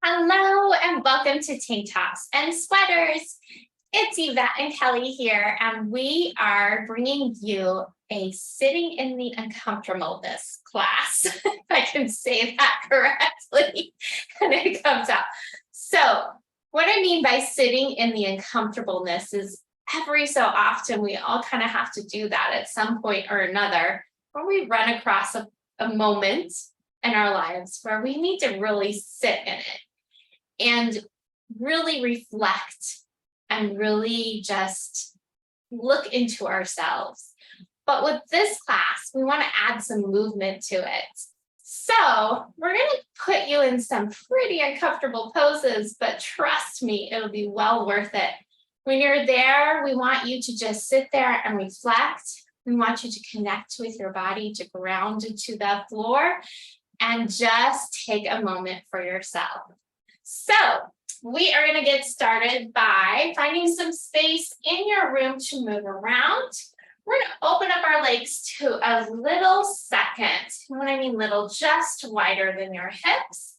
Hello and welcome to Tank Tops and Sweaters. It's Yvette and Kelly here, and we are bringing you a sitting in the uncomfortableness class, if I can say that correctly, and it comes out. So what I mean by sitting in the uncomfortableness is every so often we all kind of have to do that at some point or another, where we run across a moment in our lives where we need to really sit in it and really reflect and really just look into ourselves. But with this class, we want to add some movement to it. So we're going to put you in some pretty uncomfortable poses, but trust me, it'll be well worth it. When you're there, we want you to just sit there and reflect. We want you to connect with your body, to ground into the floor, and just take a moment for yourself. So we are going to get started by finding some space in your room to move around. We're going to open up our legs to a little second. When I mean little, just wider than your hips.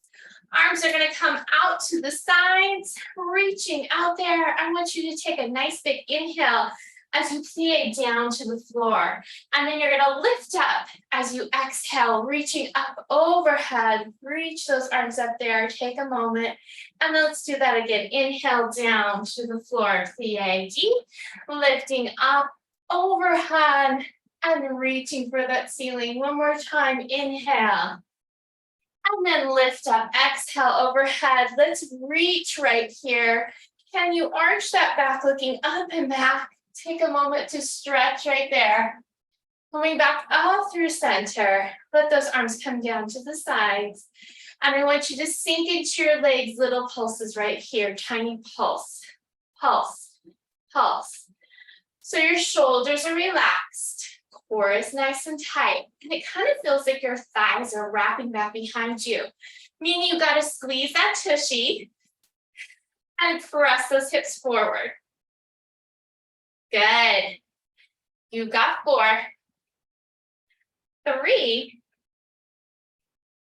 Arms are going to come out to the sides, reaching out there. I want you to take a nice big inhale as you plie down to the floor. And then you're going to lift up as you exhale, reaching up overhead. Reach those arms up there. Take a moment. And then let's do that again. Inhale down to the floor. Plie deep. Lifting up overhead and reaching for that ceiling. One more time. Inhale. And then lift up. Exhale overhead. Let's reach right here. Can you arch that back, looking up and back? Take a moment to stretch right there. Coming back up through center. Let those arms come down to the sides. And I want you to sink into your legs, little pulses right here. Tiny pulse, pulse, pulse. So your shoulders are relaxed. Core is nice and tight. And it kind of feels like your thighs are wrapping back behind you. Meaning you got to squeeze that tushy and press those hips forward. Good. You've got 4, 3,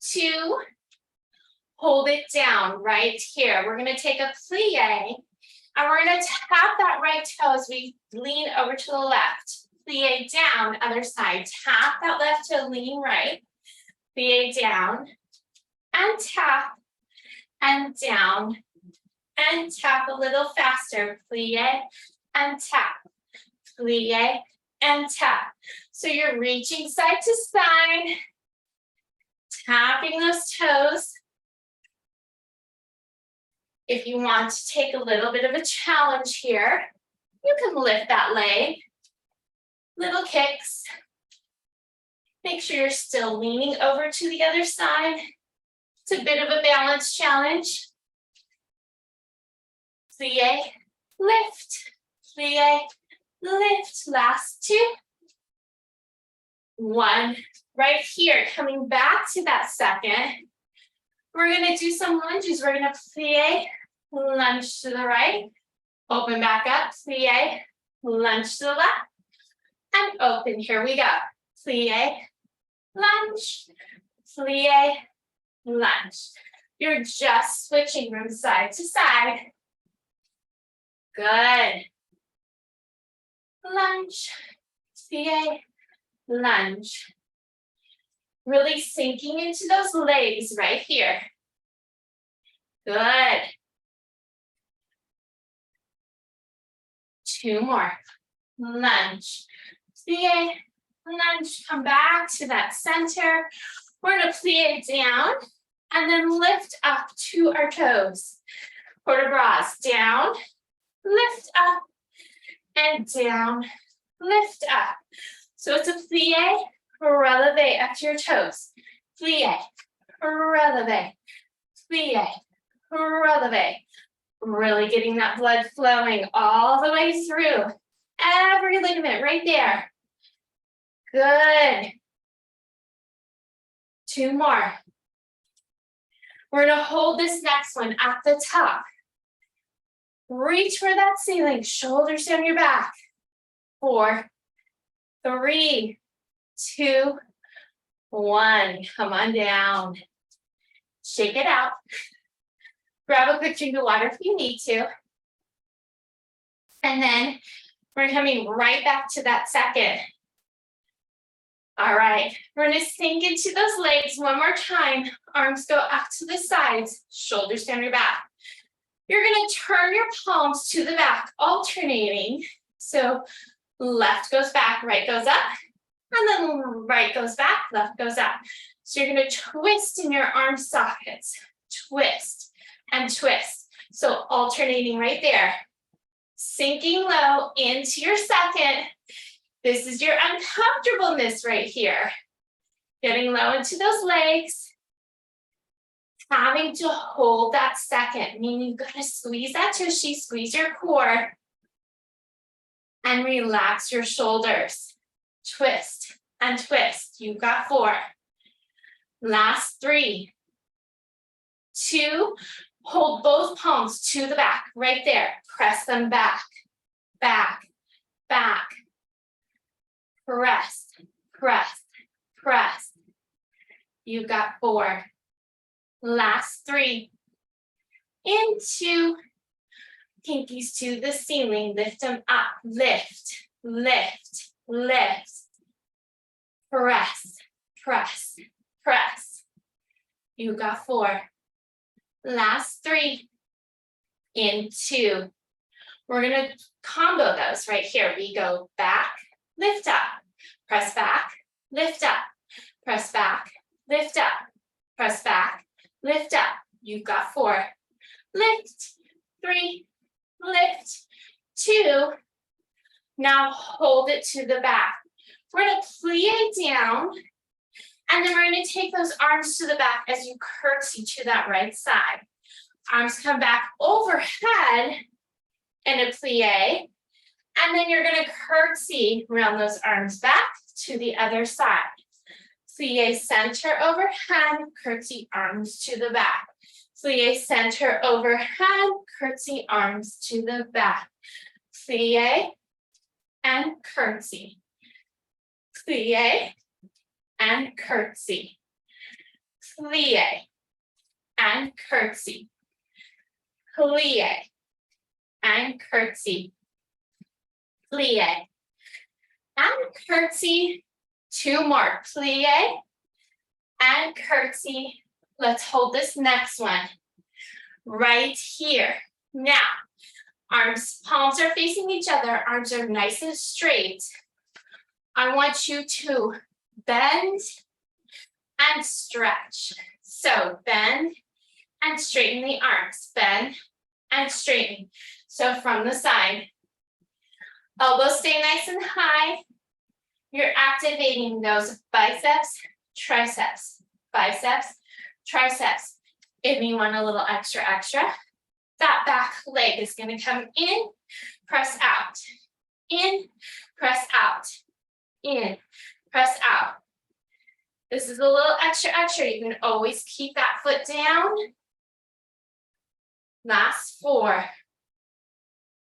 2, hold it down right here. We're going to take a plie, and we're going to tap that right toe as we lean over to the left. Plie down, other side. Tap that left toe, lean right. Plie down, and tap, and down, and tap a little faster. Plie, and tap. Plie and tap. So you're reaching side to side, tapping those toes. If you want to take a little bit of a challenge here, you can lift that leg. Little kicks. Make sure you're still leaning over to the other side. It's a bit of a balance challenge. Plie, lift, plie, lift. Last 2. 1. Right here, coming back to that second. We're going to do some lunges. We're going to plie, lunge to the right, open back up, plie, lunge to the left, and open. Here we go. Plie, lunge, plie, lunge. You're just switching from side to side. Good. Lunge, plie, lunge. Really sinking into those legs right here. Good. 2 more. Lunge, plie, lunge. Come back to that center. We're going to plie down and then lift up to our toes. Port de bras down, lift up, and down, lift up. So it's a plie, releve up to your toes. Plie, releve, plie, releve. Really getting that blood flowing all the way through. Every ligament right there. Good. 2 more. We're going to hold this next one at the top. Reach for that ceiling, shoulders down your back. 4, 3, 2, 1. Come on down. Shake it out. Grab a quick drink of water if you need to. And then we're coming right back to that second. All right, we're gonna sink into those legs one more time. Arms go out to the sides, shoulders down your back. You're gonna turn your palms to the back, alternating. So left goes back, right goes up, and then right goes back, left goes up. So you're gonna twist in your arm sockets, twist and twist. So alternating right there. Sinking low into your second. This is your uncomfortableness right here. Getting low into those legs. Having to hold that second, meaning you've got to squeeze that tushy, squeeze your core, and relax your shoulders. Twist and twist. You've got 4. Last 3, 2, hold both palms to the back, right there. Press them back, back, back. Press, press, press. You've got 4. Last 3. Into pinkies to the ceiling. Lift them up. Lift, lift, lift. Press, press, press. You got 4. Last 3. Into. We're going to combo those right here. We go back, lift up, press back, lift up, press back, lift up, press back, lift up. You've got 4. Lift, 3, lift, 2. Now hold it to the back. We're going to plie down, and then we're going to take those arms to the back as you curtsy to that right side. Arms come back overhead in a plie, and then you're going to curtsy around those arms back to the other side. Plie center overhead, curtsy arms to the back. Plie center overhead, curtsy arms to the back. Plie and curtsy. Plie and curtsy. Plie and curtsy. Plie and curtsy. Plie and curtsy. 2 more. Plie and curtsy. Let's hold this next one right here. Now, palms are facing each other. Arms are nice and straight. I want you to bend and stretch. So bend and straighten the arms. Bend and straighten. So from the side, elbows stay nice and high. You're activating those biceps, triceps, biceps, triceps. If you want a little extra, that back leg is going to come in, press out, in, press out, in, press out. This is a little extra. You can always keep that foot down. Last 4,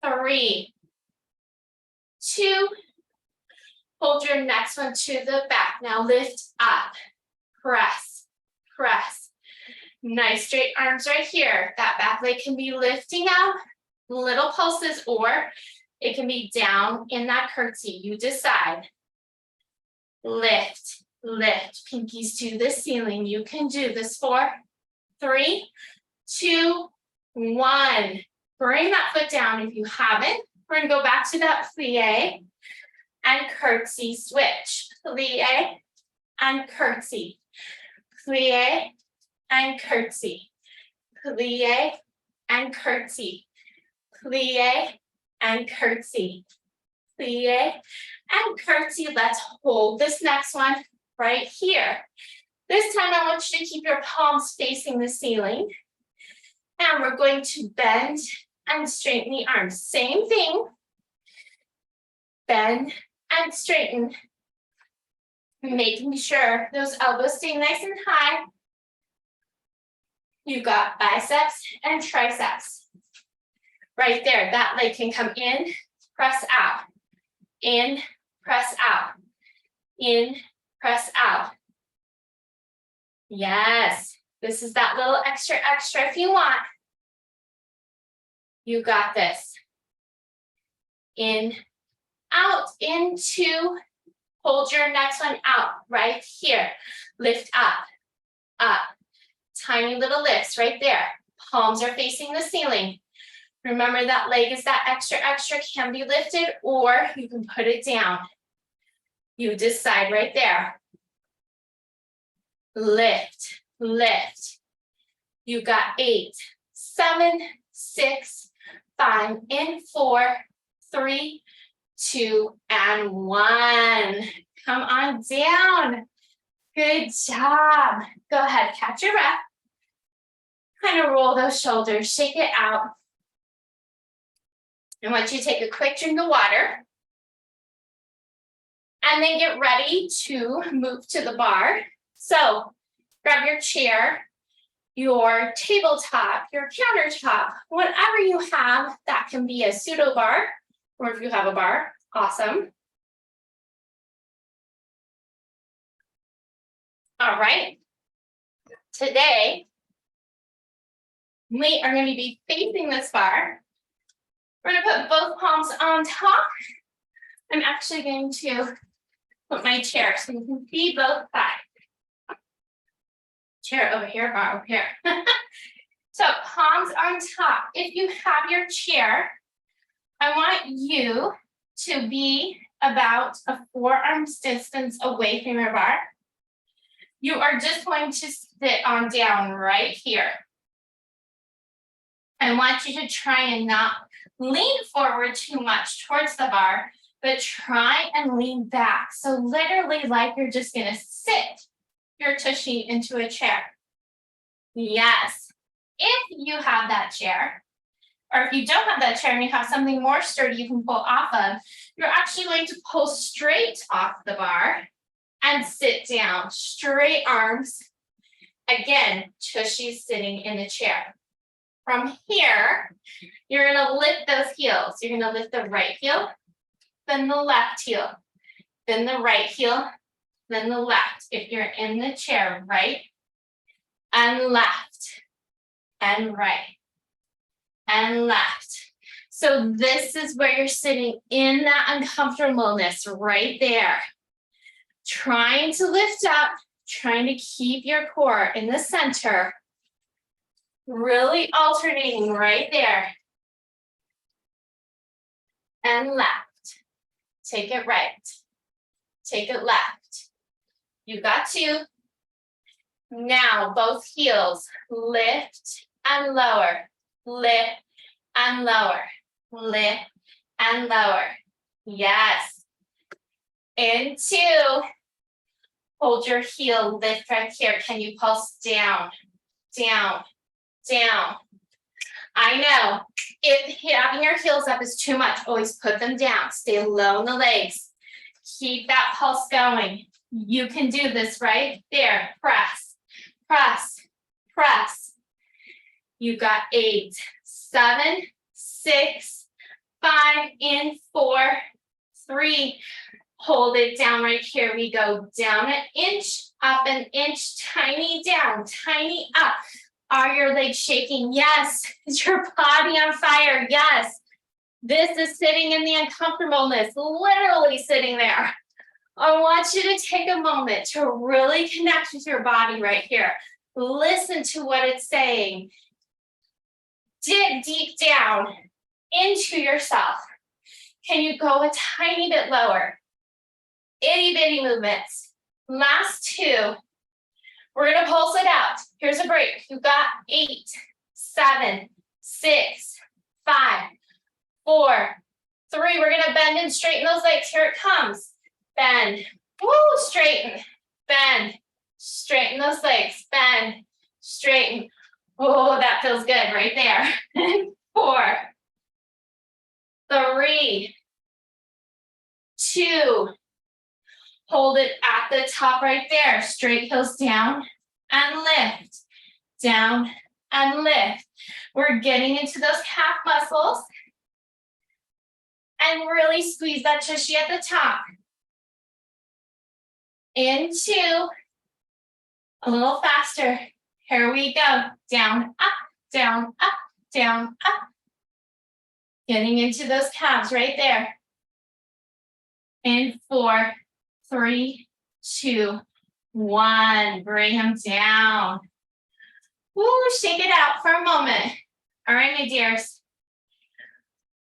3, 2. Hold your next one to the back. Now lift up, press, press. Nice straight arms right here. That back leg can be lifting up, little pulses, or it can be down in that curtsy. You decide. Lift, lift, pinkies to the ceiling. You can do this. 4, 3, 2, 1. Bring that foot down if you haven't. We're going to go back to that plie and curtsy switch. Plie and curtsy. Plie and curtsy. Plie and curtsy. Plie and curtsy. Plie and curtsy. Let's hold this next one right here. This time I want you to keep your palms facing the ceiling. And we're going to bend and straighten the arms. Same thing. Bend and straighten. Making sure those elbows stay nice and high. You've got biceps and triceps. Right there, that leg can come in, press out. In, press out. In, press out. Yes, this is that little extra if you want. You got this. In, out, into, hold your next one out, right here. Lift up, up. Tiny little lifts right there. Palms are facing the ceiling. Remember that leg is that extra can be lifted, or you can put it down. You decide right there. Lift, lift. You got 8, 7, 6, 5, and 4, 3, 2, and 1. Come on down. Good job. Go ahead, catch your breath. Kind of roll those shoulders, shake it out. I want you to take a quick drink of water. And then get ready to move to the bar. So grab your chair, your tabletop, your countertop, whatever you have. That can be a pseudo bar, or if you have a bar, awesome. All right. Today, we are going to be facing this bar. We're going to put both palms on top. I'm actually going to put my chair so you can see both sides. Chair over here, bar over here. So palms on top. If you have your chair, I want you to be about a forearm's distance away from your bar. You are just going to sit on down right here. I want you to try and not lean forward too much towards the bar, but try and lean back. So literally like you're just gonna sit your tushy into a chair. Yes, if you have that chair, or if you don't have that chair and you have something more sturdy you can pull off of, you're actually going to pull straight off the bar and sit down, straight arms. Again, tushy sitting in the chair. From here, you're gonna lift those heels. You're gonna lift the right heel, then the left heel, then the right heel, then the left. If you're in the chair, right and left and right and left. So this is where you're sitting in that uncomfortableness right there. Trying to lift up, trying to keep your core in the center. Really alternating right there. And left. Take it right. Take it left. You got 2. Now both heels lift and lower. Lift and lower. Lift and lower. Yes. And 2. Hold your heel, lift right here. Can you pulse down, down, down? I know, if having your heels up is too much, always put them down. Stay low in the legs. Keep that pulse going. You can do this right there. Press, press, press. You got 8, 7, 6, 5, and 4, 3. Hold it down right here. We go down an inch, up an inch, tiny down, tiny up. Are your legs shaking? Yes. Is your body on fire? Yes. This is sitting in the uncomfortableness, literally sitting there. I want you to take a moment to really connect with your body right here. Listen to what it's saying. Dig deep down into yourself. Can you go a tiny bit lower? Itty bitty movements. Last 2. We're gonna pulse it out. Here's a break. You got 8, 7, 6, 5, 4, 3. We're gonna bend and straighten those legs. Here it comes. Bend. Woo, straighten. Bend. Straighten those legs. Bend. Straighten. Oh, that feels good right there. 4, 3, 2. Hold it at the top right there. Straight heels down and lift. Down and lift. We're getting into those calf muscles. And really squeeze that tushy at the top. Into. A little faster. Here we go. Down, up, down, up, down, up. Getting into those calves right there. In 4, 3, 2, 1. Bring them down. Woo, shake it out for a moment. All right, my dears.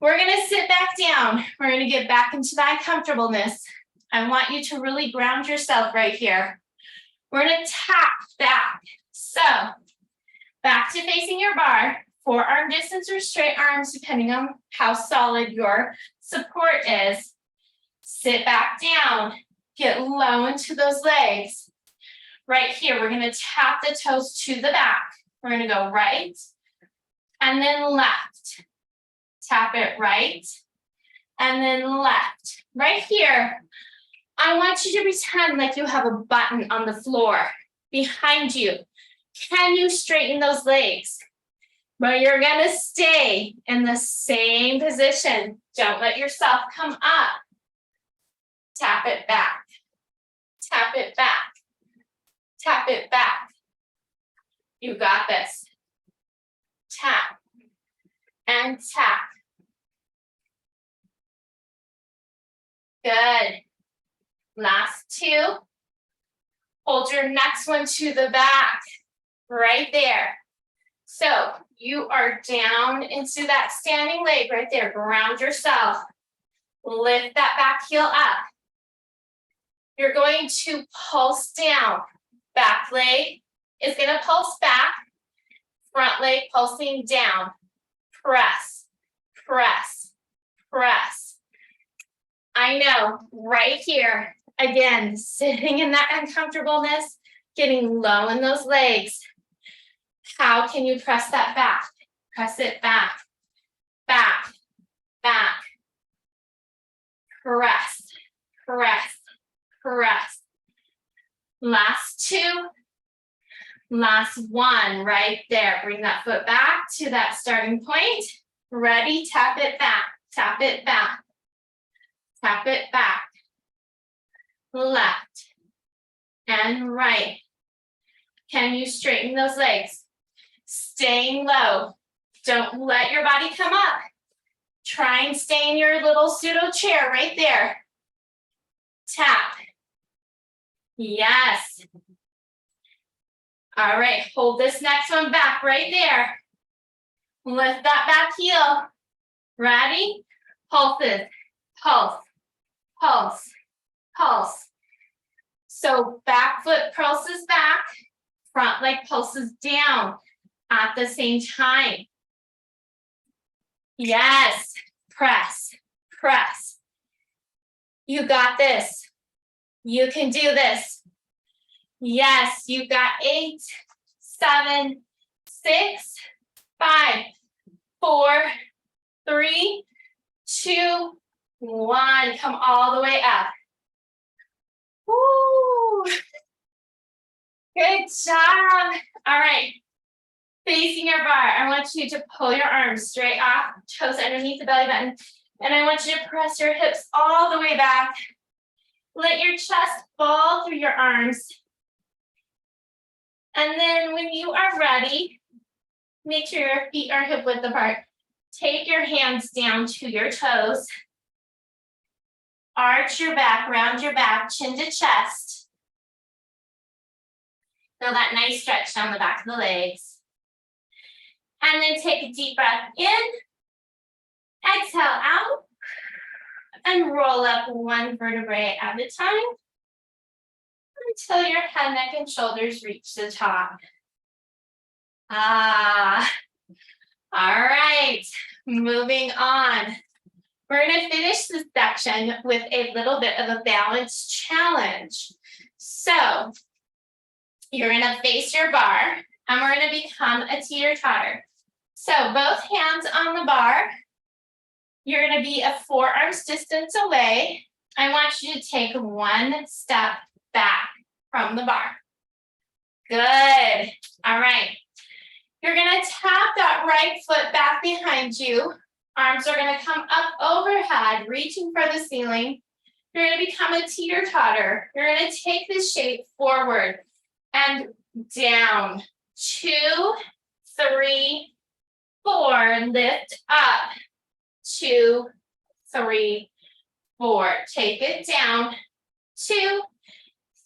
We're going to sit back down. We're going to get back into that uncomfortableness. I want you to really ground yourself right here. We're going to tap back. So, back to facing your bar. Forearm distance or straight arms, depending on how solid your support is. Sit back down. Get low into those legs. Right here, we're going to tap the toes to the back. We're going to go right and then left. Tap it right and then left. Right here, I want you to pretend like you have a button on the floor behind you. Can you straighten those legs? But you're going to stay in the same position. Don't let yourself come up. Tap it back. Tap it back. Tap it back. You got this. Tap and tap. Good. Last 2. Hold your next one to the back. Right there. So you are down into that standing leg right there. Ground yourself. Lift that back heel up. You're going to pulse down. Back leg is going to pulse back. Front leg pulsing down. Press, press, press. I know, right here. Again, sitting in that uncomfortableness, getting low in those legs. How can you press that back? Press it back, back, back. Press, press, press. Last 2. Last 1 right there. Bring that foot back to that starting point. Ready? Tap it back, tap it back, tap it back. Left and right. Can you straighten those legs? Staying low. Don't let your body come up. Try and stay in your little pseudo chair right there. Tap. Yes. All right, hold this next one back right there. Lift that back heel. Ready? Pulses. Pulse. Pulse. Pulse. So back foot pulses back. Front leg pulses down at the same time. Yes. Press. Press. You got this. You can do this. Yes, you got 8, 7, 6, 5, 4, 3, 2, 1. Come all the way up. Woo! Good job. All right. Facing your bar, I want you to pull your arms straight off, toes underneath the belly button, and I want you to press your hips all the way back. Let your chest fall through your arms. And then when you are ready, make sure your feet are hip width apart. Take your hands down to your toes. Arch your back, round your back, chin to chest. Feel that nice stretch down the back of the legs. And then take a deep breath in. Exhale out. And roll up one vertebrae at a time until your head, neck, and shoulders reach the top. All right, moving on. We're going to finish this section with a little bit of a balance challenge. So you're going to face your bar, and we're going to become a teeter-totter. So both hands on the bar. You're going to be a forearms distance away. I want you to take one step back from the bar. Good. All right. You're going to tap that right foot back behind you. Arms are going to come up overhead, reaching for the ceiling. You're going to become a teeter-totter. You're going to take this shape forward and down. 2, 3, 4. Lift up. 2, 3, 4. Take it down. 2,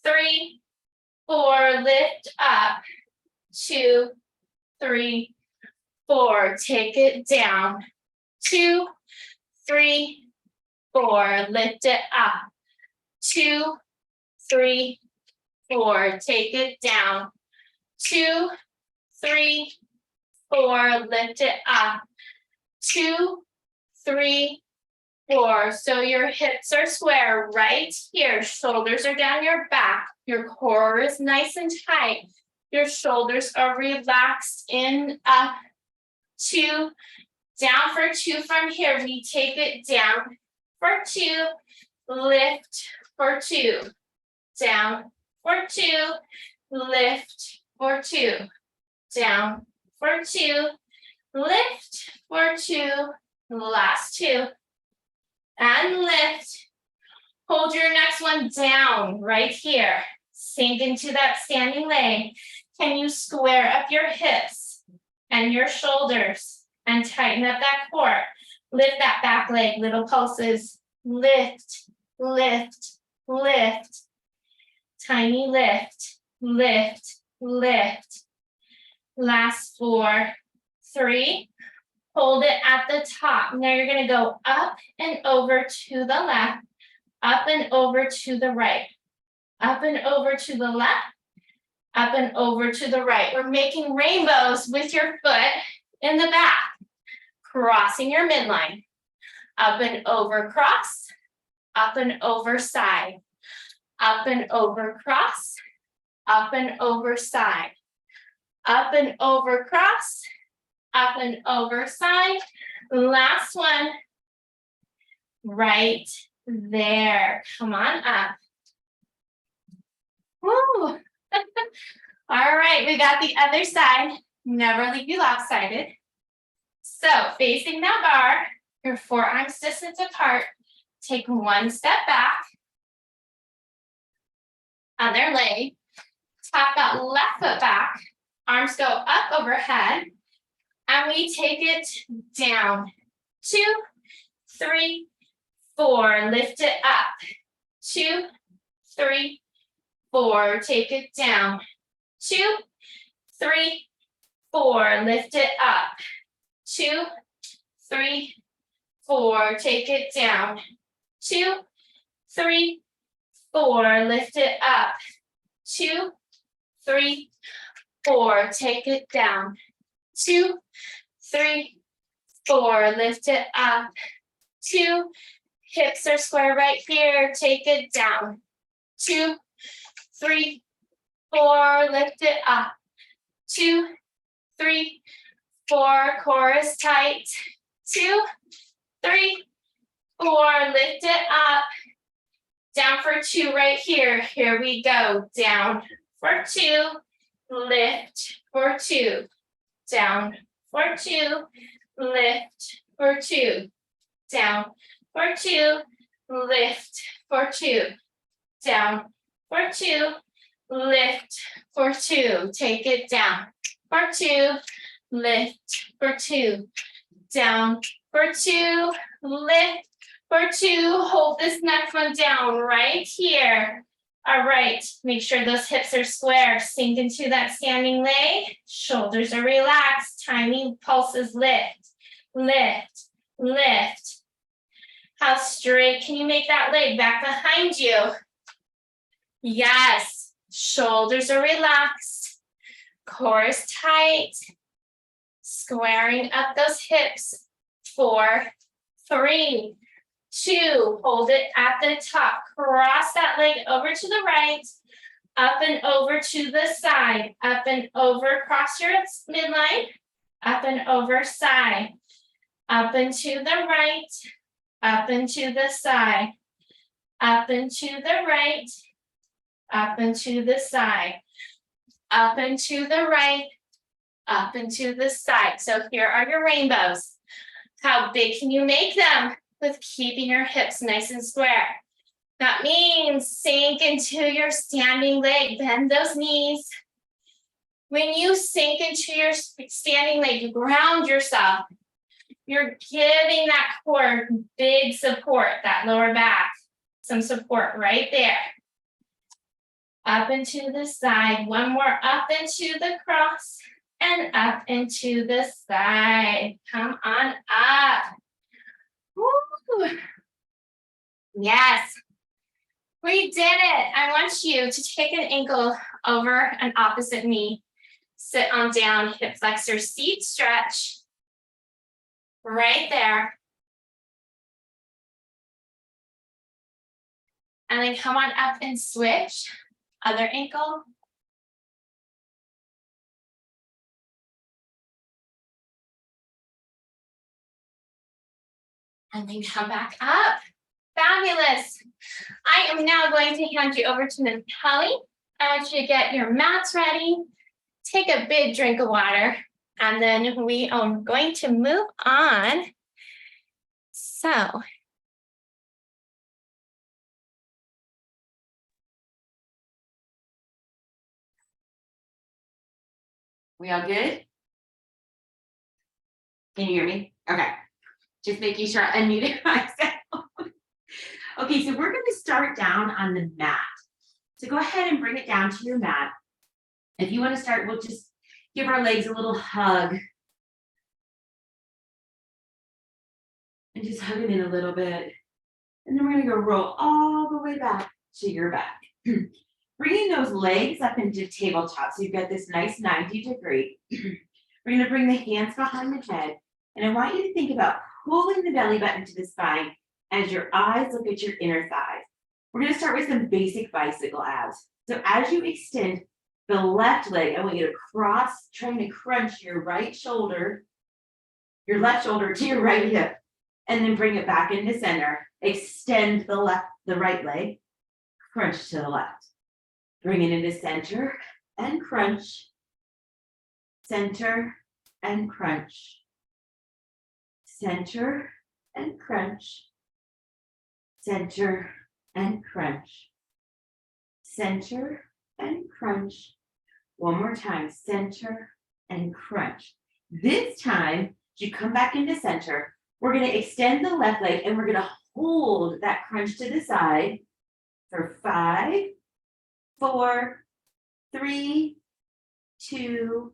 3, 4. Lift up. 2, 3, 4. Take it down. 2, 3, 4. Lift it up. 2, 3, 4. Take it down. 2, 3, 4. Lift it up. 2, 3, 4. So your hips are square right here. Shoulders are down your back. Your core is nice and tight. Your shoulders are relaxed in, up. 2, down for 2 from here. We take it down for 2. Lift for 2. Down for 2. Lift for 2. Down for 2. Lift for 2. Last 2. And lift. Hold your next one down right here. Sink into that standing leg. Can you square up your hips and your shoulders and tighten up that core? Lift that back leg, little pulses. Lift, lift, lift. Tiny lift, lift, lift. Last 4, 3. Hold it at the top. Now you're going to go up and over to the left, up and over to the right, up and over to the left, up and over to the right. We're making rainbows with your foot in the back, crossing your midline. Up and over, cross, up and over, side, up and over, cross, up and over, side, up and over, cross, up and over, side. Last one, right there. Come on up. Woo. All right, we got the other side. Never leave you lopsided. So facing that bar, your forearms distance apart. Take one step back. Other leg. Tap that left foot back. Arms go up overhead. And we take it down. 2, 3, 4. Lift it up. 2, 3, 4. Take it down. 2, 3, 4. Lift it up. 2, 3, 4. Take it down. 2, 3, 4. Lift it up. 2, 3, 4. Take it down. 2, 3, 4. Lift it up. 2. Hips are square right here. Take it down. 2, 3, 4. Lift it up. 2, 3, 4. Core is tight. 2, 3, 4. Lift it up. Down for 2 right here. Here we go. Down for 2. Lift for 2. Down for 2. Lift for 2. Down for 2. Lift for 2. Down for 2. Lift for 2. Take it down for 2. Lift for 2. Down for 2. Lift for 2. Hold this next one down right here. All right, make sure those hips are square. Sink into that standing leg. Shoulders are relaxed. Tiny pulses. Lift, lift, lift. How straight can you make that leg back behind you? Yes, shoulders are relaxed. Core is tight. Squaring up those hips. 4, 3, 2, hold it at the top. Cross that leg over to the right, up and over to the side, up and over, cross your midline, up and over, side, up and to the right, up and to the side, up and to the right, up and to the side, up and to the right, up and to the side. So here are your rainbows. How big can you make them with keeping your hips nice and square? That means sink into your standing leg, bend those knees. When you sink into your standing leg, you ground yourself. You're giving that core big support, that lower back, some support right there. Up and to the side, one more up into the cross and up into the side. Come on up. Woo. Yes, we did it. I want you to take an ankle over an opposite knee. Sit on down, hip flexor, seat stretch. Right there. And then come on up and switch. Other ankle. And then come back up. Fabulous. I am now going to hand you over to Ms. Kelly. I want you to get your mats ready. Take a big drink of water. And then we are going to move on. So. We all good? Can you hear me? Okay. Just making sure I unmuted myself. Okay, so we're going to start down on the mat. So go ahead and bring it down to your mat. If you want to start, we'll just give our legs a little hug. And just hug them in a little bit. And then we're going to go roll all the way back to your back. Bringing those legs up into tabletop. So you've got this nice 90-degree. We're going to bring the hands behind the head. And I want you to think about pulling the belly button to the spine as your eyes look at your inner thighs. We're going to start with some basic bicycle abs. So as you extend the left leg, I want you to cross, trying to crunch your right shoulder, your left shoulder to your right hip, and then bring it back into center. Extend the right leg, crunch to the left. Bring it into center and crunch, center and crunch, center and crunch, center and crunch, center and crunch. One more time, center and crunch. This time, as you come back into center, we're going to extend the left leg and we're going to hold that crunch to the side for 5, 4, 3, 2,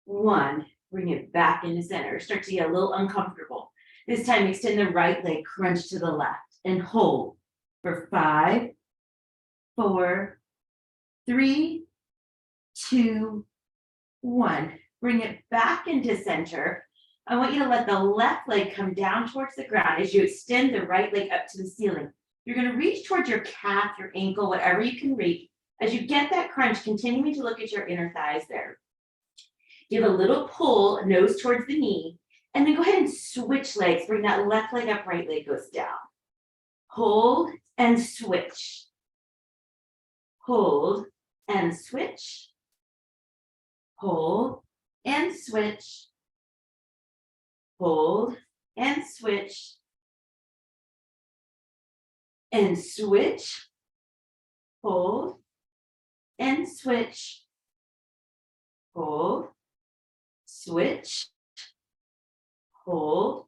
1. Bring it back into center. Start to get a little uncomfortable. This time, extend the right leg, crunch to the left, and hold for 5, 4, 3, 2, 1. Bring it back into center. I want you to let the left leg come down towards the ground as you extend the right leg up to the ceiling. You're going to reach towards your calf, your ankle, whatever you can reach. As you get that crunch, continuing to look at your inner thighs there. Give a little pull, nose towards the knee, and then go ahead and switch legs. Bring that left leg up, right leg goes down. Hold and switch. Hold and switch. Hold and switch. Hold and switch. And switch. Hold and switch. Hold, switch, hold,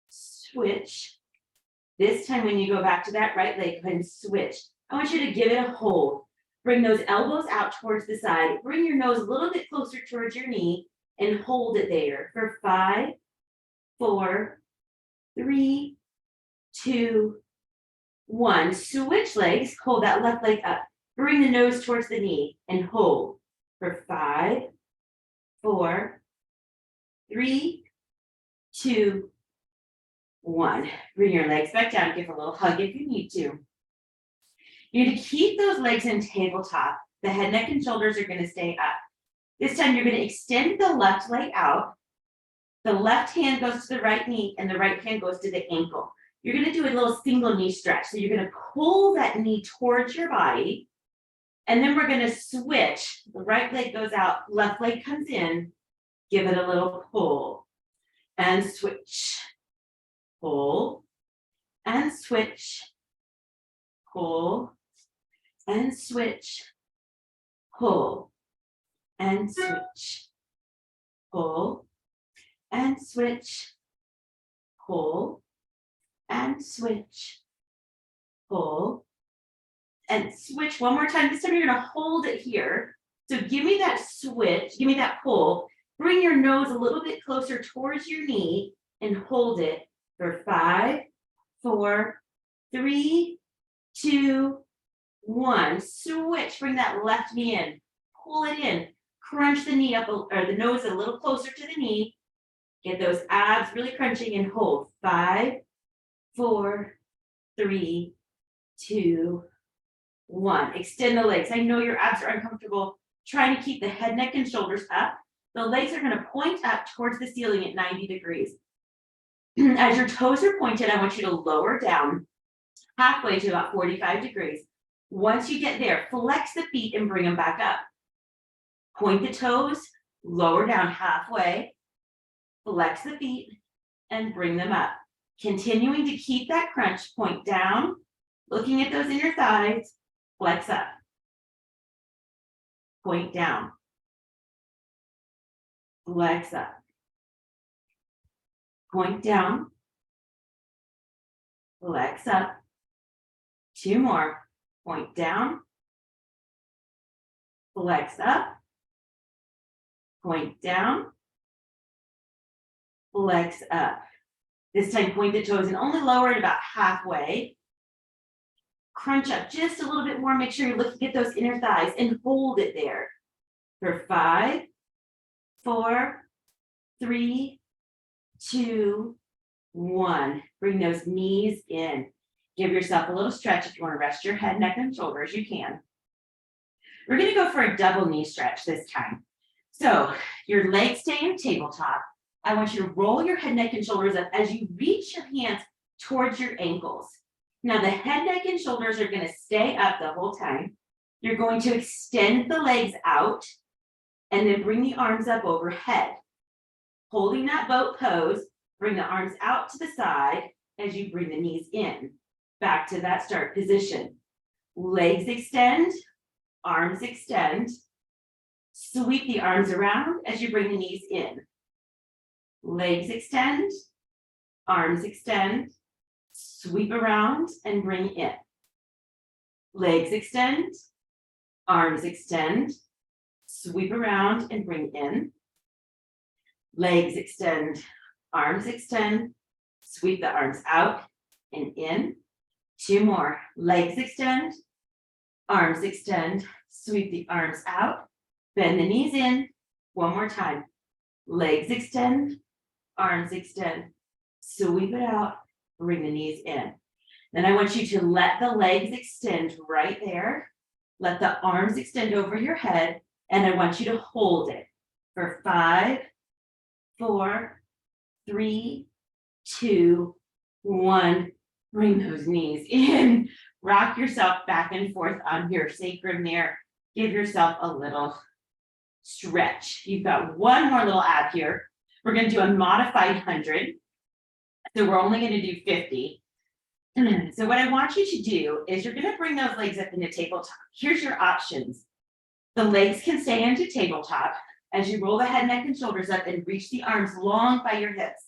switch. This time when you go back to that right leg, go ahead and switch. I want you to give it a hold. Bring those elbows out towards the side. Bring your nose a little bit closer towards your knee and hold it there for 5, 4, 3, 2, 1. Switch legs. Hold that left leg up. Bring the nose towards the knee and hold for 5, 4, 3, 2, 1. Bring your legs back down. Give a little hug if you need to. You need to keep those legs in tabletop. The head, neck, and shoulders are going to stay up. This time you're going to extend the left leg out. The left hand goes to the right knee and the right hand goes to the ankle. You're going to do a little single knee stretch. So you're going to pull that knee towards your body. And then we're going to switch. The right leg goes out, left leg comes in. Give it a little pull and switch. Pull and switch. Pull and switch. Pull and switch. Pull and switch, pull, and switch, pull, and switch one more time. This time you're gonna hold it here. So give me that switch, give me that pull. Bring your nose a little bit closer towards your knee and hold it for 5, 4, 3, 2, 1. Switch, bring that left knee in, pull it in, crunch the knee up, or the nose a little closer to the knee. Get those abs really crunching and hold. 5, 4, 3, 2, 1. Extend the legs. I know your abs are uncomfortable. Trying to keep the head, neck, and shoulders up. The legs are going to point up towards the ceiling at 90 degrees. As your toes are pointed, I want you to lower down halfway to about 45 degrees. Once you get there, flex the feet and bring them back up. Point the toes, lower down halfway, flex the feet, and bring them up. Continuing to keep that crunch, point down, looking at those inner thighs, flex up. Point down. Flex up. Point down. Flex up. 2 more. Point down. Flex up. Point down. Flex up. This time point the toes and only lower it about halfway. Crunch up just a little bit more. Make sure you're looking at those inner thighs and hold it there for 5, 4, 3, 2, 1. Bring those knees in. Give yourself a little stretch. If you want to rest your head, neck, and shoulders, you can. We're going to go for a double knee stretch this time. So your legs stay in tabletop. I want you to roll your head, neck, and shoulders up as you reach your hands towards your ankles. Now the head, neck, and shoulders are going to stay up the whole time. You're going to extend the legs out and then bring the arms up overhead. Holding that boat pose, bring the arms out to the side as you bring the knees in. Back to that start position. Legs extend, arms extend. Sweep the arms around as you bring the knees in. Legs extend, arms extend. Sweep around and bring in. Legs extend, arms extend, sweep around and bring in. Legs extend, arms extend, sweep the arms out and in. 2 more. Legs extend, arms extend, sweep the arms out, bend the knees in. 1 more time. Legs extend, arms extend, sweep it out, bring the knees in. Then I want you to let the legs extend right there. Let the arms extend over your head, and I want you to hold it for 5, 4, 3, 2, 1. Bring those knees in. Rock yourself back and forth on your sacrum there. Give yourself a little stretch. You've got 1 more little ab here. We're going to do a modified 100. So we're only going to do 50. So what I want you to do is you're going to bring those legs up into tabletop. Here's your options. The legs can stay into tabletop as you roll the head, neck, and shoulders up and reach the arms long by your hips.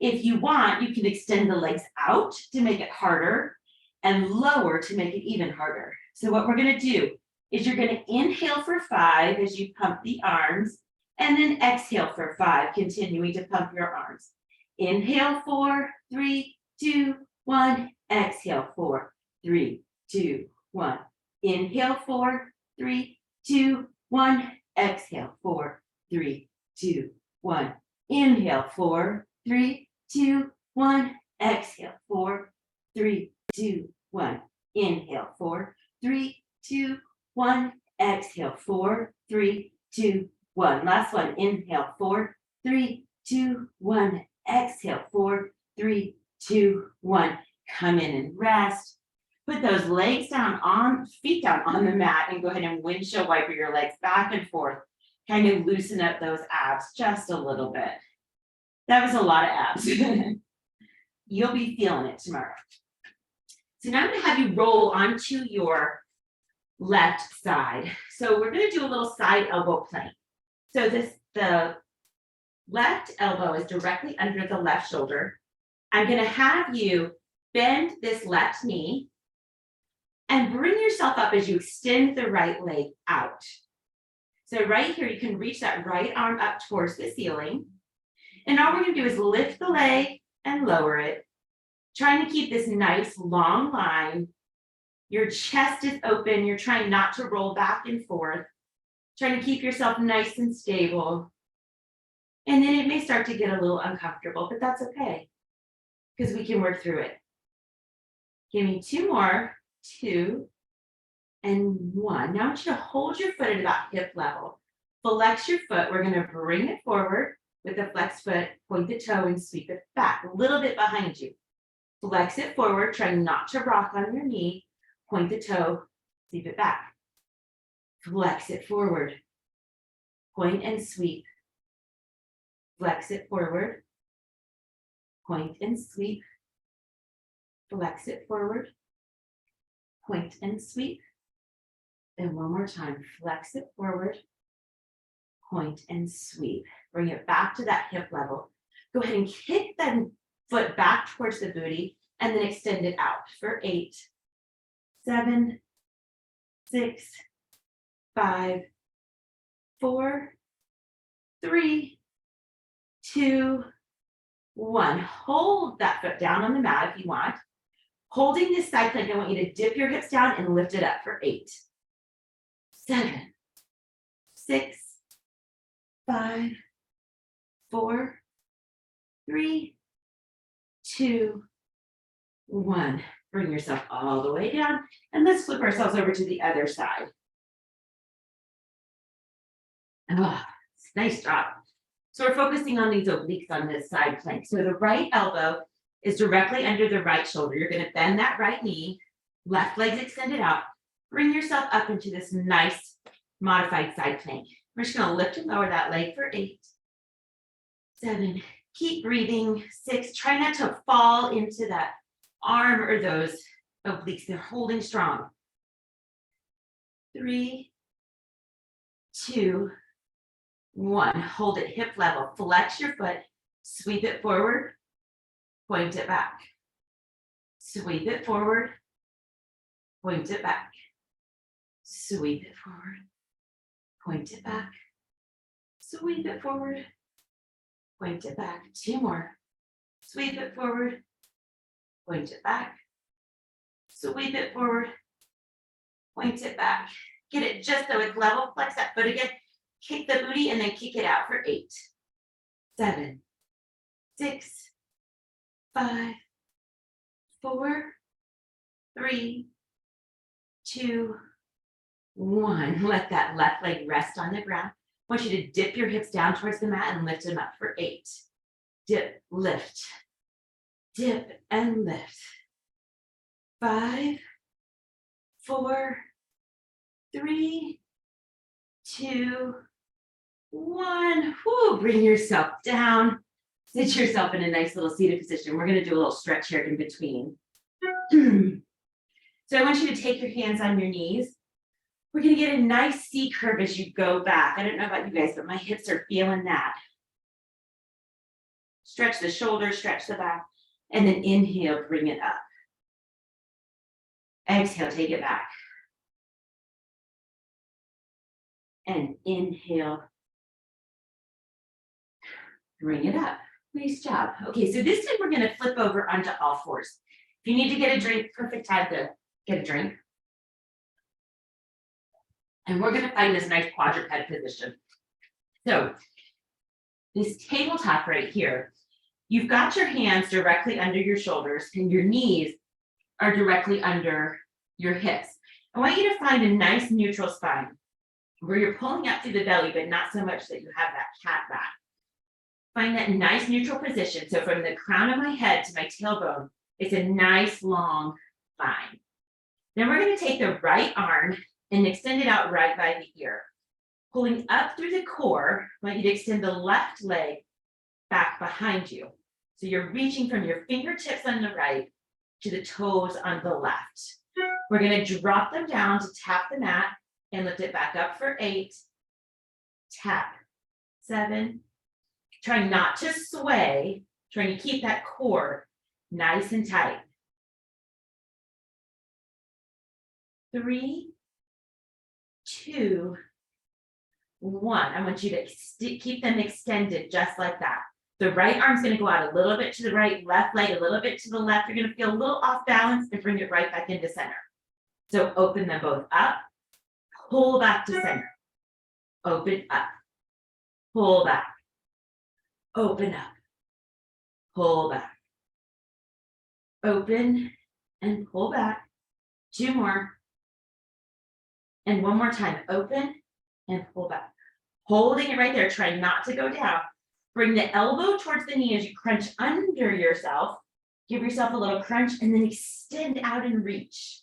If you want, you can extend the legs out to make it harder and lower to make it even harder. So what we're going to do is you're going to inhale for 5 as you pump the arms, and then exhale for 5, continuing to pump your arms. Inhale 4, 3, 2, 1. Exhale 4, 3, 2, 1. Inhale 4, 3, 2, 1. Exhale 4, 3, 2, 1. Inhale 4, 3, 2, 1. Exhale 4, 3, 2, 1. Inhale 4, 3, 2, 1. Exhale 4, 3, 2, 1. Last one. Inhale 4, 3, 2, 1. Exhale 4, 3, 2, 1. Come in and rest. Put those legs down on, feet down on the mat, and go ahead and windshield wiper your legs back and forth. Kind of loosen up those abs just a little bit. That was a lot of abs. You'll be feeling it tomorrow. So now I'm going to have you roll onto your left side. So we're going to do a little side elbow plank. So the left elbow is directly under the left shoulder. I'm gonna have you bend this left knee and bring yourself up as you extend the right leg out. So right here, you can reach that right arm up towards the ceiling. And all we're gonna do is lift the leg and lower it, trying to keep this nice long line. Your chest is open, you're trying not to roll back and forth, trying to keep yourself nice and stable. And then it may start to get a little uncomfortable, but that's okay, because we can work through it. Give me 2 more, 2 and 1. Now I want you to hold your foot at about hip level. Flex your foot, we're gonna bring it forward with the flexed foot, point the toe and sweep it back, a little bit behind you. Flex it forward, try not to rock on your knee, point the toe, sweep it back. Flex it forward, point and sweep. Flex it forward, point and sweep. Flex it forward, point and sweep. And one more time, flex it forward, point and sweep. Bring it back to that hip level. Go ahead and kick that foot back towards the booty and then extend it out for 8, 7, 6, 5, 4, 3, 2, 1. Hold that foot down on the mat if you want. Holding this side plank, I want you to dip your hips down and lift it up for 8, 7, 6, 5, 4, 3, 2, 1. Bring yourself all the way down and let's flip ourselves over to the other side. Oh, nice job. So we're focusing on these obliques on this side plank. So the right elbow is directly under the right shoulder. You're going to bend that right knee, left leg's extended out. Bring yourself up into this nice modified side plank. We're just going to lift and lower that leg for 8, 7, keep breathing, 6, try not to fall into that arm or those obliques. They're holding strong. 3, 2, 1. Hold it hip level. Flex your foot. Sweep it forward. Point it back. Sweep it forward. Point it back. Sweep it forward. Point it back. Sweep it forward. Point it back. 2 more. Sweep it forward. Point it back. Sweep it forward. Point it back. Get it just so it's level. Flex that foot again. Kick the booty and then kick it out for 8, 7, 6, 5, 4, 3, 2, 1. Let that left leg rest on the ground. I want you to dip your hips down towards the mat and lift them up for 8. Dip, lift, dip and lift. 5, 4, 3, 2, 1. Whoo, bring yourself down. Sit yourself in a nice little seated position. We're going to do a little stretch here in between. So I want you to take your hands on your knees. We're going to get a nice C curve as you go back. I don't know about you guys, but my hips are feeling that. Stretch the shoulders, stretch the back, and then inhale, bring it up. Exhale, take it back. And inhale, bring it up. Nice job. Okay, so this time we're going to flip over onto all fours. If you need to get a drink, perfect time to get a drink. And we're going to find this nice quadruped position. So this tabletop right here, you've got your hands directly under your shoulders and your knees are directly under your hips. I want you to find a nice neutral spine where you're pulling up through the belly, but not so much that you have that cat back. Find that nice neutral position. So from the crown of my head to my tailbone, it's a nice long spine. Then we're going to take the right arm and extend it out right by the ear. Pulling up through the core, I want you to extend the left leg back behind you. So you're reaching from your fingertips on the right to the toes on the left. We're going to drop them down to tap the mat and lift it back up for 8. Tap. 7, Trying not to sway, trying to keep that core nice and tight. 3, 2, 1. I want you to keep them extended just like that. The right arm's going to go out a little bit to the right, left leg a little bit to the left. You're going to feel a little off balance and bring it right back into center. So open them both up, pull back to center. Open up, pull back, open up, pull back, open and pull back. 2 more. And 1 more time, open and pull back. Holding it right there, try not to go down. Bring the elbow towards the knee as you crunch under yourself. Give yourself a little crunch and then extend out and reach.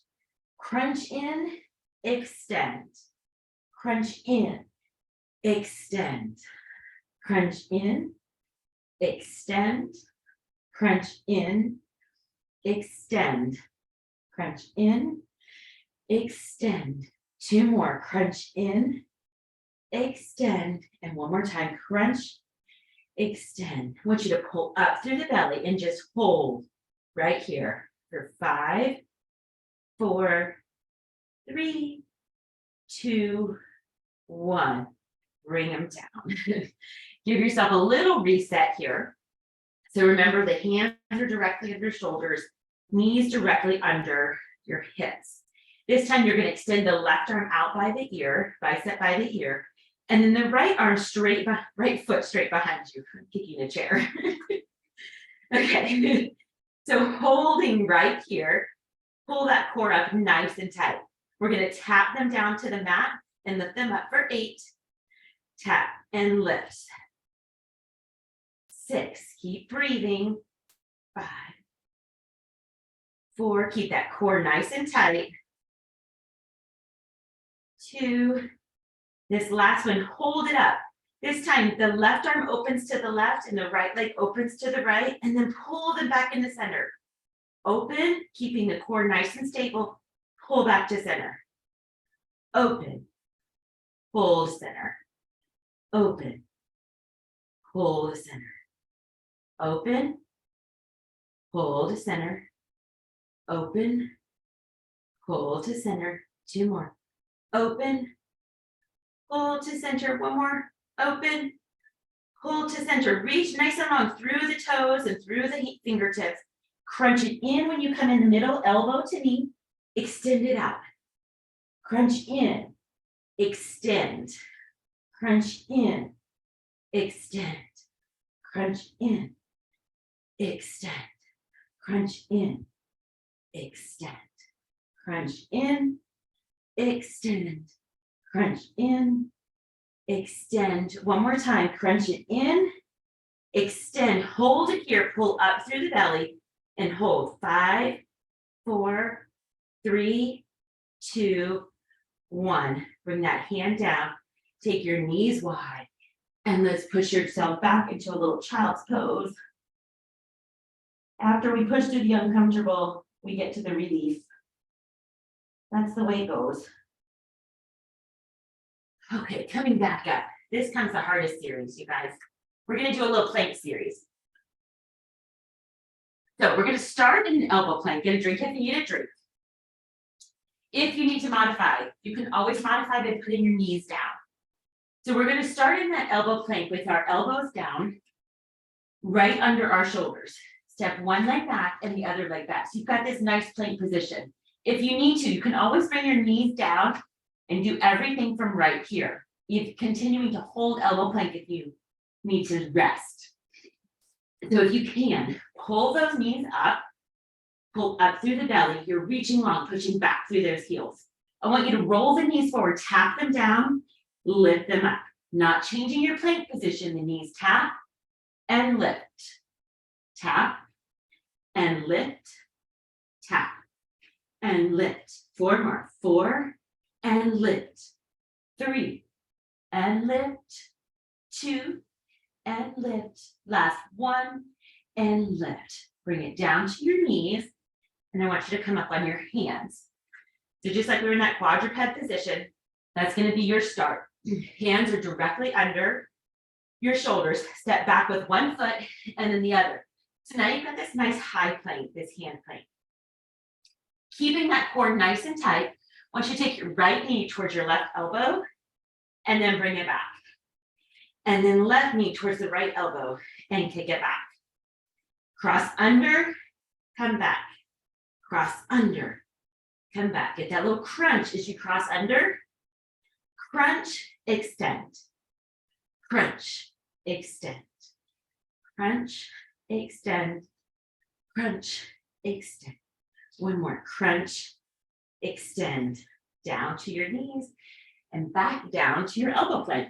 Crunch in, extend. Crunch in, extend. Crunch in, extend. Crunch in, extend. Crunch in, extend. 2 more, crunch in, extend, and 1 more time, crunch, extend. I want you to pull up through the belly and just hold right here for 5, 4, 3, 2, 1. Bring them down. Give yourself a little reset here. So remember, the hands are directly under your shoulders, knees directly under your hips. This time you're going to extend the left arm out by the ear, bicep by the ear, and then the right arm straight, right foot straight behind you. I'm kicking a chair. Okay, so holding right here, pull that core up nice and tight. We're going to tap them down to the mat and lift them up for 8. Tap and lift. 6, keep breathing. 5, 4, keep that core nice and tight. 2, this last one, hold it up. This time, the left arm opens to the left and the right leg opens to the right, and then pull them back into center. Open, keeping the core nice and stable, pull back to center. Open, pull to center. Open, pull to center. Open, pull to center. Open, pull to center. 2 more. Open, pull to center. 1 more. Open, pull to center. Reach nice and long through the toes and through the fingertips. Crunch it in when you come in the middle, elbow to knee. Extend it out. Crunch in, extend. Crunch in, extend. Crunch in, extend. Crunch in, extend. Crunch in, extend. Crunch in, extend. 1 more time, crunch it in, extend, hold it here, pull up through the belly and hold. 5, 4, 3, 2, 1. Bring that hand down, take your knees wide, and let's push yourself back into a little child's pose. After we push through the uncomfortable, we get to the relief. That's the way it goes. Okay, coming back up. This comes the hardest series, you guys. We're going to do a little plank series. So we're going to start in an elbow plank. Get a drink if you need a drink. If you need to modify, you can always modify by putting your knees down. So we're going to start in that elbow plank with our elbows down, right under our shoulders. Step 1 leg back and the other leg back. So you've got this nice plank position. If you need to, you can always bring your knees down and do everything from right here. You're continuing to hold elbow plank if you need to rest. So if you can, pull those knees up, pull up through the belly. You're reaching long, pushing back through those heels. I want you to roll the knees forward, tap them down, lift them up. Not changing your plank position, the knees tap and lift. Tap and lift, tap and lift. 4 more. 4 and lift. 3 and lift. 2 and lift. Last 1 and lift. Bring it down to your knees, and I want you to come up on your hands. So just like we were in that quadruped position, that's going to be your start. Hands are directly under your shoulders, step back with one foot and then the other. So now you've got this nice high plank, this hand plank. Keeping that core nice and tight, I want you to take your right knee towards your left elbow and then bring it back. And then left knee towards the right elbow and kick it back. Cross under, come back. Cross under, come back. Get that little crunch as you cross under. Crunch, extend. Crunch, extend. Crunch, extend. Crunch, extend. One more. Crunch, extend. Down to your knees and back down to your elbow plank.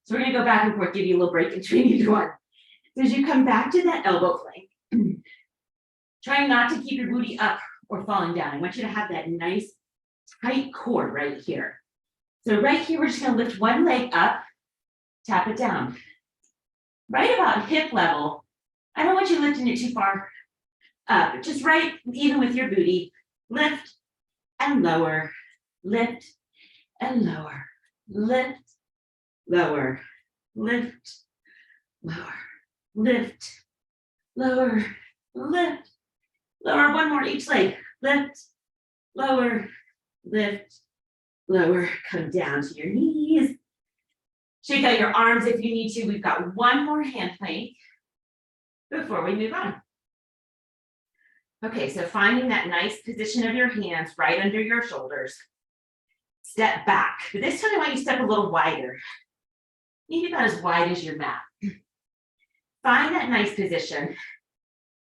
So we're going to go back and forth, give you a little break between each one. So as you come back to that elbow plank, try not to keep your booty up or falling down. I want you to have that nice tight core right here. So right here, we're just going to lift one leg up, tap it down. Right about hip level. I don't want you lifting it too far up, just right even with your booty. Lift and lower, lift and lower, lift, lower, lift, lower, lift, lower, lift, lower. One more each leg. Lift, lower, lift, lower. Come down to your knees. Shake out your arms if you need to. We've got one more hand plank before we move on. Okay, so finding that nice position of your hands right under your shoulders. Step back. But this time I want you to step a little wider. Maybe about as wide as your mat. Find that nice position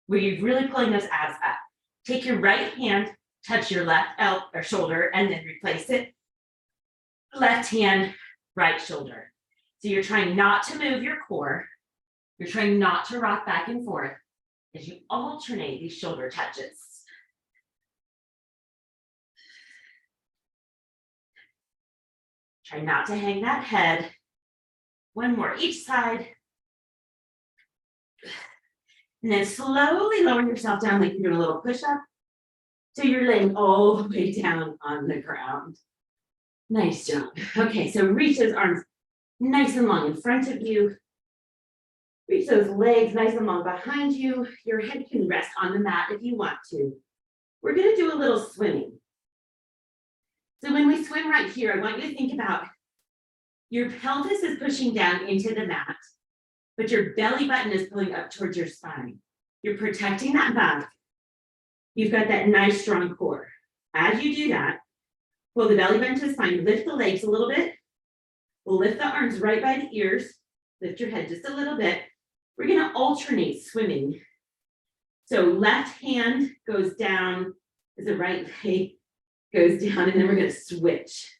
where you're really pulling those abs up. Take your right hand, touch your left elbow or shoulder, and then replace it. Left hand, right shoulder. So you're trying not to move your core. You're trying not to rock back and forth as you alternate these shoulder touches. Try not to hang that head. One more each side. And then slowly lower yourself down like you're doing a little push-up. So you're laying all the way down on the ground. Nice job. Okay, so reach those arms nice and long in front of you. Reach those legs nice and long behind you. Your head can rest on the mat if you want to. We're going to do a little swimming. So when we swim right here, I want you to think about your pelvis is pushing down into the mat, but your belly button is pulling up towards your spine. You're protecting that back. You've got that nice strong core. As you do that, pull the belly button to the spine, lift the legs a little bit. We'll lift the arms right by the ears. Lift your head just a little bit. We're going to alternate swimming. So left hand goes down as the right leg goes down, and then we're going to switch.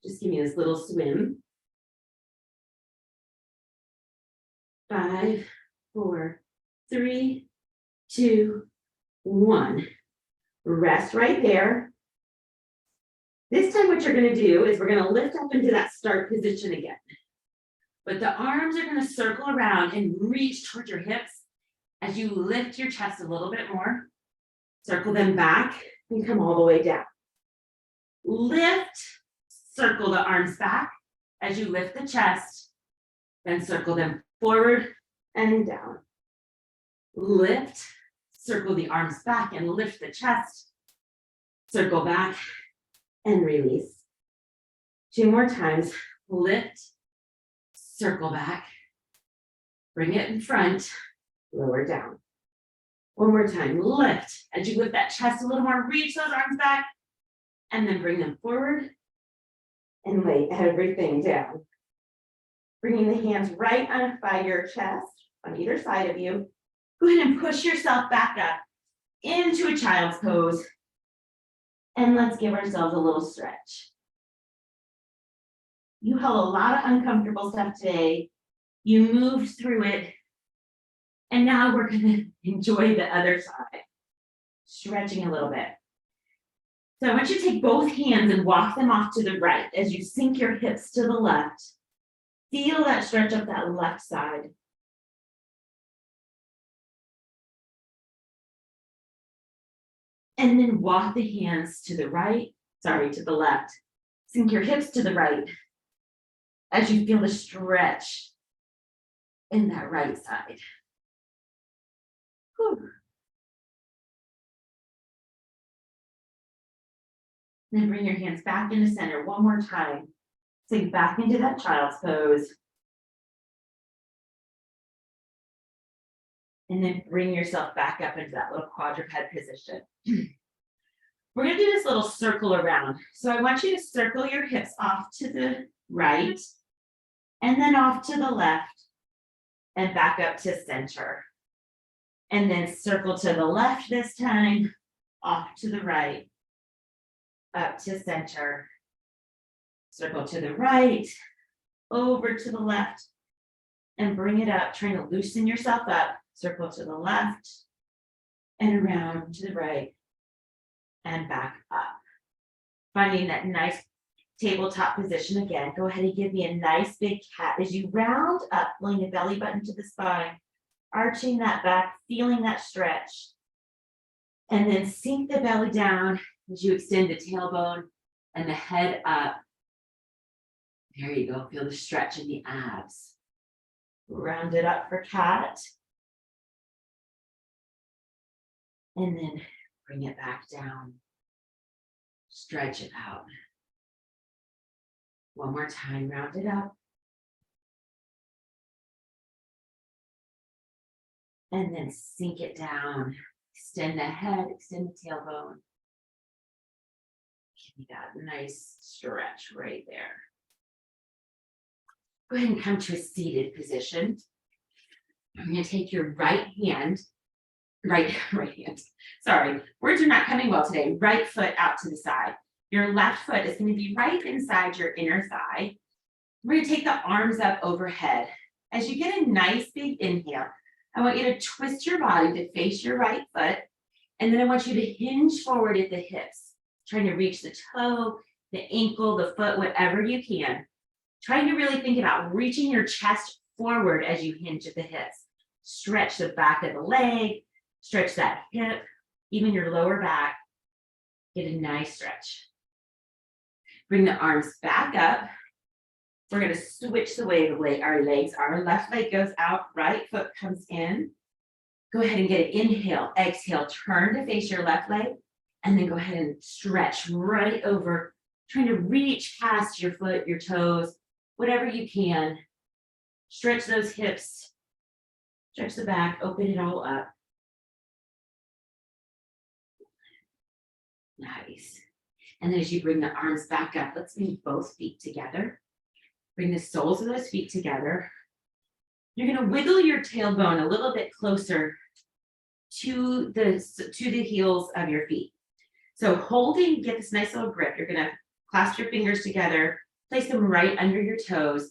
Just give me this little swim. 5, 4, 3, 2, 1. Rest right there. This time what you're going to do is we're going to lift up into that start position again. But the arms are going to circle around and reach towards your hips as you lift your chest a little bit more. Circle them back and come all the way down. Lift, circle the arms back as you lift the chest, then circle them forward and down. Lift, circle the arms back and lift the chest, circle back and release. 2 more times. Lift, circle back, bring it in front, lower down. 1 more time. Lift. As you lift that chest a little more, reach those arms back and then bring them forward and lay everything down. Bringing the hands right on by your chest on either side of you. Go ahead and push yourself back up into a child's pose. And let's give ourselves a little stretch. You held a lot of uncomfortable stuff today. You moved through it. And now we're going to enjoy the other side. Stretching a little bit. So I want you to take both hands and walk them off to the right as you sink your hips to the left. Feel that stretch up that left side. And then walk the hands to the right, to the left. Sink your hips to the right as you feel the stretch in that right side. Whew. Then bring your hands back into center one more time. Sink back into that child's pose. And then bring yourself back up into that little quadruped position. We're going to do this little circle around. So I want you to circle your hips off to the right and then off to the left and back up to center. And then circle to the left this time, off to the right, up to center. Circle to the right, over to the left, and bring it up, trying to loosen yourself up. Circle to the left and around to the right and back up. Finding that nice tabletop position again. Go ahead and give me a nice big cat as you round up, pulling the belly button to the spine, arching that back, feeling that stretch. And then sink the belly down as you extend the tailbone and the head up. There you go. Feel the stretch in the abs. Round it up for cat. And then bring it back down. Stretch it out. One more time, round it up. And then sink it down. Extend the head, extend the tailbone. Give me that nice stretch right there. Go ahead and come to a seated position. I'm going to take your right hand, sorry, words are not coming well today. Right foot out to the side. Your left foot is going to be right inside your inner thigh. We're going to take the arms up overhead. As you get a nice big inhale, I want you to twist your body to face your right foot. And then I want you to hinge forward at the hips, trying to reach the toe, the ankle, the foot, whatever you can. Trying to really think about reaching your chest forward as you hinge at the hips. Stretch the back of the leg, stretch that hip, even your lower back. Get a nice stretch. Bring the arms back up. We're going to switch the way our legs are. Left leg goes out, right foot comes in. Go ahead and get an inhale, exhale, turn to face your left leg, and then go ahead and stretch right over, trying to reach past your foot, your toes, whatever you can. Stretch those hips, stretch the back, open it all up. Nice. And then as you bring the arms back up, let's bring both feet together. Bring the soles of those feet together. You're going to wiggle your tailbone a little bit closer to the heels of your feet. So holding, get this nice little grip. You're going to clasp your fingers together, place them right under your toes.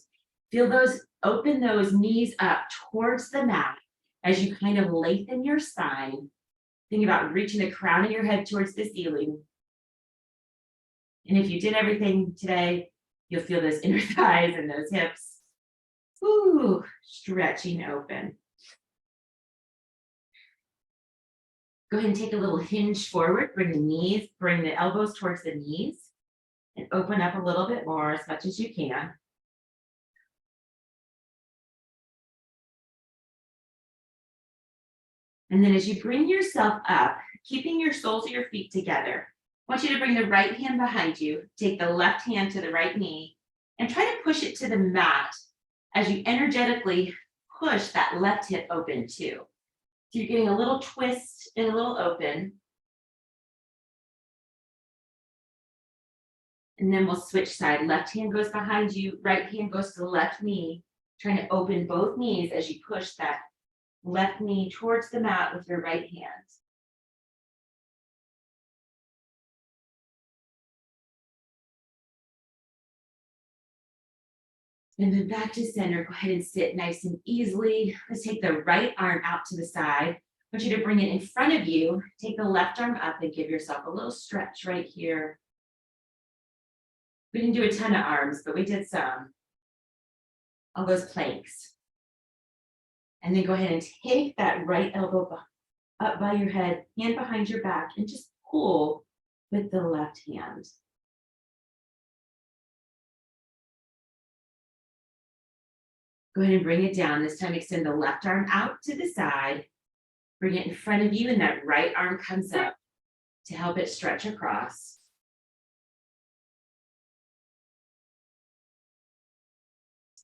Feel those, open those knees up towards the mat as you kind of lengthen your spine. Think about reaching the crown of your head towards the ceiling. And if you did everything today, you'll feel those inner thighs and those hips. Ooh, stretching open. Go ahead and take a little hinge forward. Bring the elbows towards the knees. And open up a little bit more as much as you can. And then as you bring yourself up, keeping your soles of your feet together, I want you to bring the right hand behind you, take the left hand to the right knee, and try to push it to the mat as you energetically push that left hip open too. So you're getting a little twist and a little open. And then we'll switch side. Left hand goes behind you, right hand goes to the left knee, trying to open both knees as you push that left knee towards the mat with your right hand. And then back to center. Go ahead and sit nice and easily. Let's take the right arm out to the side. I want you to bring it in front of you. Take the left arm up and give yourself a little stretch right here. We didn't do a ton of arms, but we did some. All those planks. And then go ahead and take that right elbow up by your head, hand behind your back, and just pull with the left hand. Go ahead and bring it down. This time, extend the left arm out to the side. Bring it in front of you, and that right arm comes up to help it stretch across.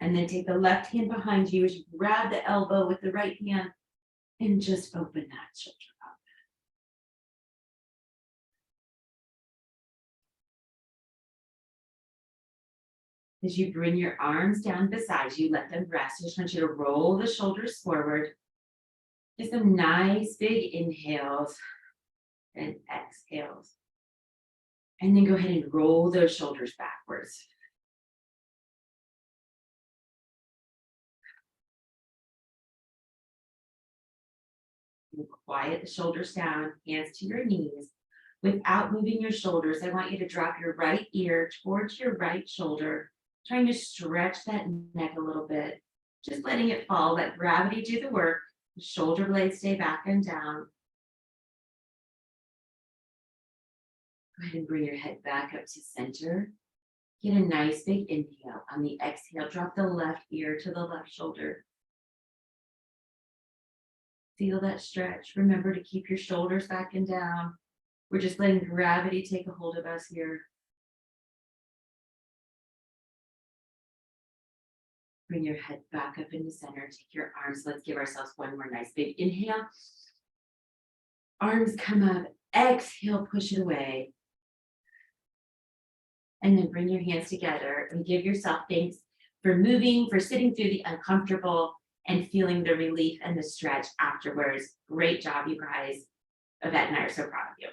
And then take the left hand behind you as you grab the elbow with the right hand and just open that shoulder up. As you bring your arms down beside you, let them rest. I just want you to roll the shoulders forward. Just some nice big inhales and exhales. And then go ahead and roll those shoulders backwards. And quiet the shoulders down, hands to your knees. Without moving your shoulders, I want you to drop your right ear towards your right shoulder, trying to stretch that neck a little bit, just letting it fall, let gravity do the work, the shoulder blades stay back and down. Go ahead and bring your head back up to center. Get a nice big inhale. On the exhale, drop the left ear to the left shoulder. Feel that stretch. Remember to keep your shoulders back and down. We're just letting gravity take a hold of us here. Bring your head back up into center. Take your arms. Let's give ourselves one more nice big inhale. Arms come up. Exhale, push it away. And then bring your hands together and give yourself thanks for moving, for sitting through the uncomfortable and feeling the relief and the stretch afterwards. Great job, you guys. Yvette and I are so proud of you.